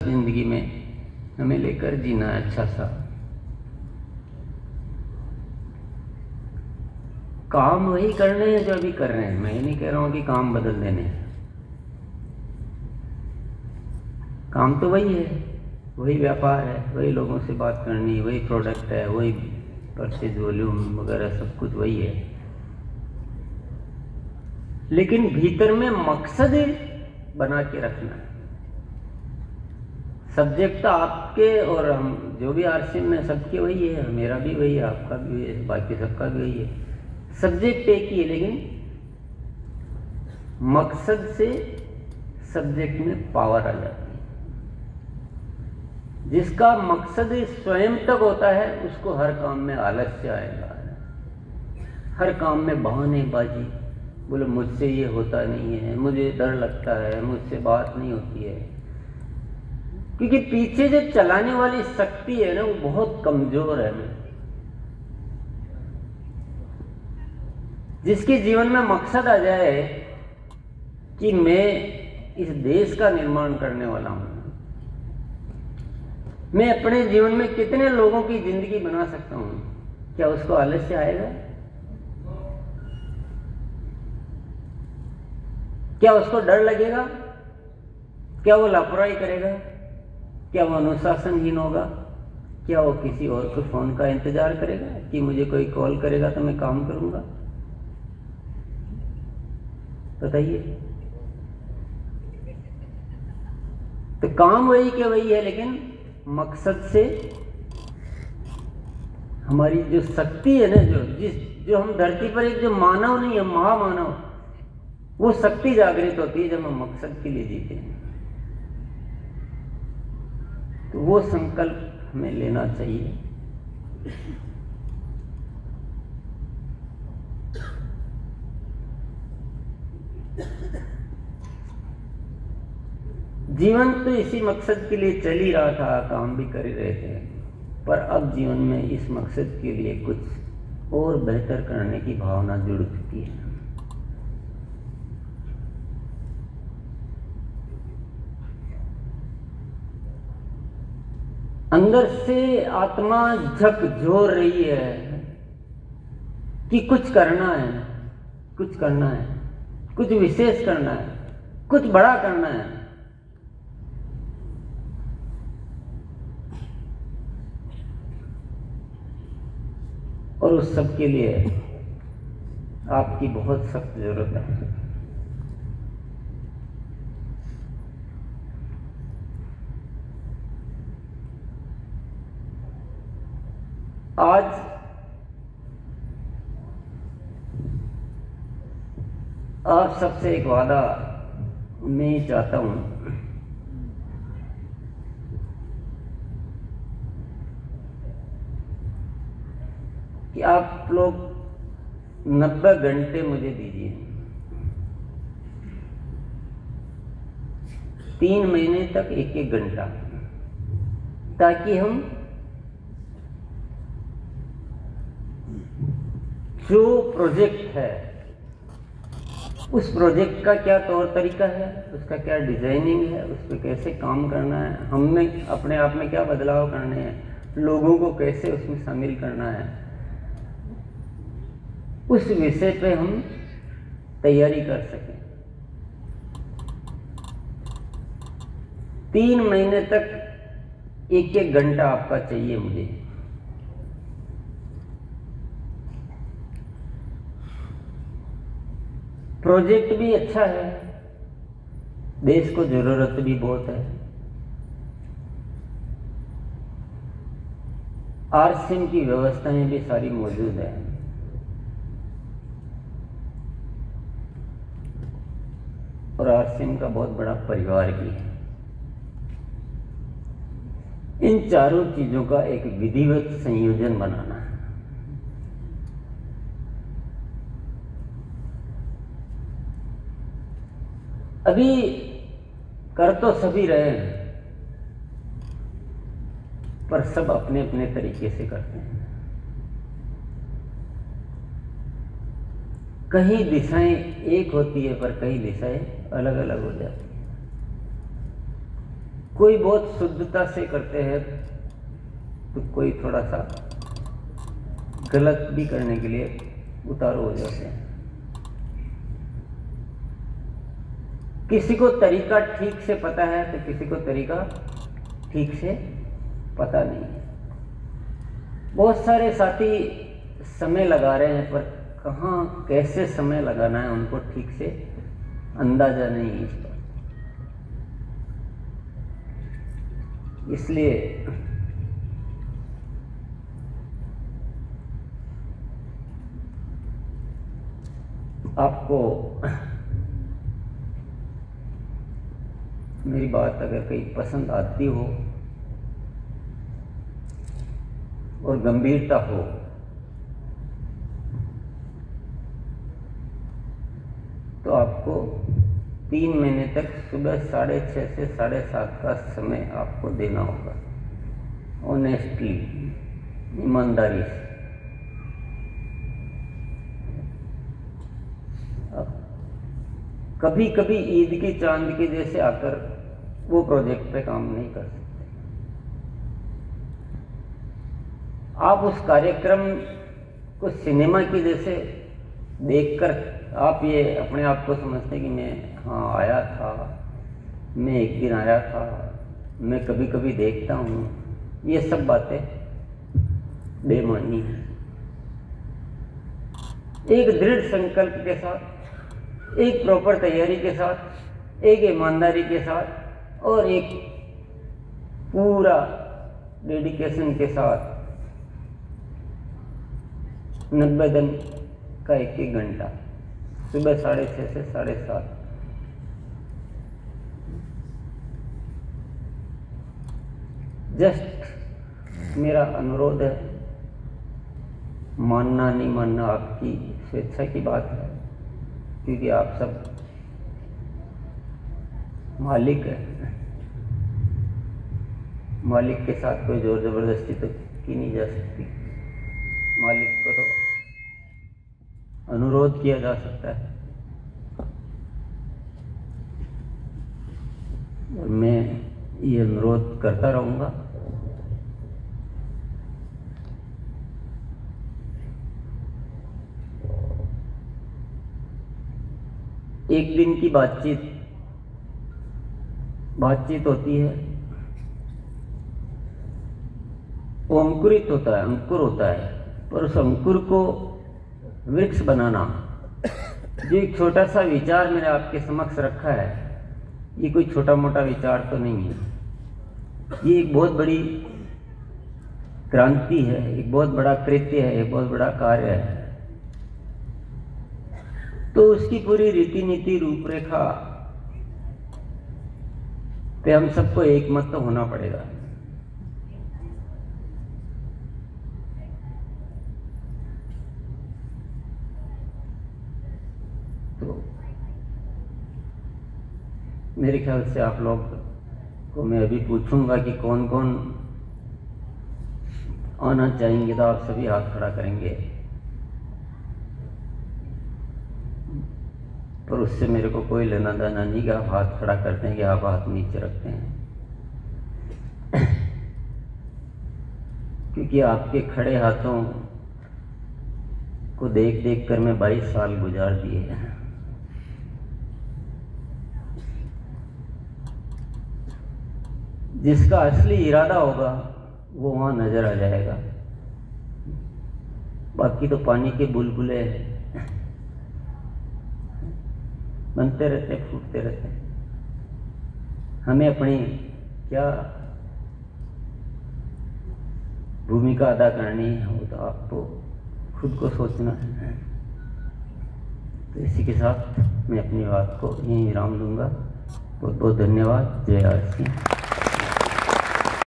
जिंदगी में हमें लेकर जीना है अच्छा सा। काम वही करने हैं जो अभी कर रहे हैं। मैं ये नहीं कह रहा हूं कि काम बदल देने हैं। काम तो वही है, वही व्यापार है, वही लोगों से बात करनी, वही प्रोडक्ट है, वही परचेज वॉल्यूम वगैरह सब कुछ वही है। लेकिन भीतर में मकसद बना के रखना है। सब्जेक्ट तो आपके और हम जो भी आरसीएम में सबके वही है, मेरा भी वही है, आपका भी वही है, बाकी सबका भी वही है। सब्जेक्ट एक ही है, लेकिन मकसद से सब्जेक्ट में पावर आ जाती है। जिसका मकसद स्वयं तक होता है उसको हर काम में आलस्य आएगा, हर काम में बहानेबाजी, बोले मुझसे ये होता नहीं है, मुझे डर लगता है, मुझसे बात नहीं होती है। क्योंकि पीछे जो चलाने वाली शक्ति है ना वो बहुत कमजोर है। जिसके जीवन में मकसद आ जाए कि मैं इस देश का निर्माण करने वाला हूं, मैं अपने जीवन में कितने लोगों की जिंदगी बना सकता हूं, क्या उसको आलस्य आएगा? क्या उसको डर लगेगा? क्या वो लापरवाही करेगा? क्या वो अनुशासनहीन होगा? क्या वो किसी और के फोन का इंतजार करेगा कि मुझे कोई कॉल करेगा तो मैं काम करूंगा? बताइए। तो काम वही के वही है, लेकिन मकसद से हमारी जो शक्ति है ना, जो हम धरती पर एक जो मानव नहीं है, महामानव, वो शक्ति जागृत होती है जब हम मकसद के लिए जीते हैं। तो वो संकल्प हमें लेना चाहिए। जीवन तो इसी मकसद के लिए चल ही रहा था, काम भी कर ही रहे थे, पर अब जीवन में इस मकसद के लिए कुछ और बेहतर करने की भावना जुड़ चुकी है। अंदर से आत्मा झकझोर रही है कि कुछ करना है, कुछ करना है, कुछ विशेष करना है, कुछ बड़ा करना है। और उस सब के लिए आपकी बहुत सख्त जरूरत है। आज आप सबसे एक वादा मैं चाहता हूं कि आप लोग 90 घंटे मुझे दीजिए, 3 महीने तक 1-1 घंटा, ताकि हम जो प्रोजेक्ट है उस प्रोजेक्ट का क्या तौर तरीका है, उसका क्या डिजाइनिंग है, उस पर कैसे काम करना है, हमें अपने आप में क्या बदलाव करने हैं, लोगों को कैसे उसमें शामिल करना है, उस विषय पे हम तैयारी कर सकें। 3 महीने तक 1-1 घंटा आपका चाहिए मुझे। प्रोजेक्ट भी अच्छा है, देश को जरूरत भी बहुत है। आरसीएम की व्यवस्थाएं भी सारी मौजूद है। और आरसीएम का बहुत बड़ा परिवार भी है। इन चारों चीजों का एक विधिवत संयोजन बनाना है। अभी कर तो सभी रहे हैं, पर सब अपने अपने तरीके से करते हैं। कहीं दिशाएं एक होती है, पर कई दिशाएं अलग अलग हो जाती हैं। कोई बहुत शुद्धता से करते हैं तो कोई थोड़ा सा गलत भी करने के लिए उतारू हो जाते हैं। किसी को तरीका ठीक से पता है तो किसी को तरीका ठीक से पता नहीं है। बहुत सारे साथी समय लगा रहे हैं, पर कहाँ कैसे समय लगाना है उनको ठीक से अंदाजा नहीं है इस पर। इसलिए आपको मेरी बात अगर कहीं पसंद आती हो और गंभीरता हो तो आपको 3 महीने तक सुबह 6:30 से 7:30 का समय आपको देना होगा, ऑनेस्टली, ईमानदारी से। कभी कभी ईद की चांद के जैसे आकर वो प्रोजेक्ट पे काम नहीं कर सकते। आप उस कार्यक्रम को सिनेमा की जैसे देखकर आप ये अपने आप को समझते कि मैं आया था, मैं एक दिन आया था, मैं कभी कभी देखता हूँ, ये सब बातें बेमानी है। एक दृढ़ संकल्प के साथ, एक प्रॉपर तैयारी के साथ, एक ईमानदारी के साथ और एक पूरा डेडिकेशन के साथ 90 दिन का 1 घंटा सुबह 6:30 से 7:30। जस्ट मेरा अनुरोध है, मानना नहीं मानना आपकी स्वेच्छा की बात है, क्योंकि आप सब मालिक है। मालिक के साथ कोई जोर जबरदस्ती तो की नहीं जा सकती। मालिक को तो अनुरोध किया जा सकता है, और मैं ये अनुरोध करता रहूंगा। एक दिन की बातचीत होती है, वो अंकुरित होता है, अंकुर होता है, पर उस अंकुर को वृक्ष बनाना, जो एक छोटा सा विचार मैंने आपके समक्ष रखा है, ये कोई छोटा मोटा विचार तो नहीं है। ये एक बहुत बड़ी क्रांति है, एक बहुत बड़ा कृत्य है, एक बहुत बड़ा कार्य है। तो उसकी पूरी रीति नीति रूपरेखा पे हम सबको एकमत तो होना पड़ेगा। तो मेरे ख्याल से आप लोग को मैं अभी पूछूंगा कि कौन कौन आना चाहेंगे, तो आप सभी हाथ खड़ा करेंगे, पर उससे मेरे को कोई लेना देना नहीं कि आप हाथ खड़ा करते हैं कि आप हाथ नीचे रखते हैं, क्योंकि आपके खड़े हाथों को देख देख कर मैं 22 साल गुजार दिए हैं। जिसका असली इरादा होगा वो वहां नजर आ जाएगा, बाकी तो पानी के बुलबुले बनते रहते, फूटते रहते। हमें अपनी क्या भूमिका अदा करनी है वो तो आपको खुद को सोचना है। तो इसी के साथ मैं अपनी बात को यहीं विराम दूंगा। बहुत बहुत धन्यवाद। जय आर सिंह।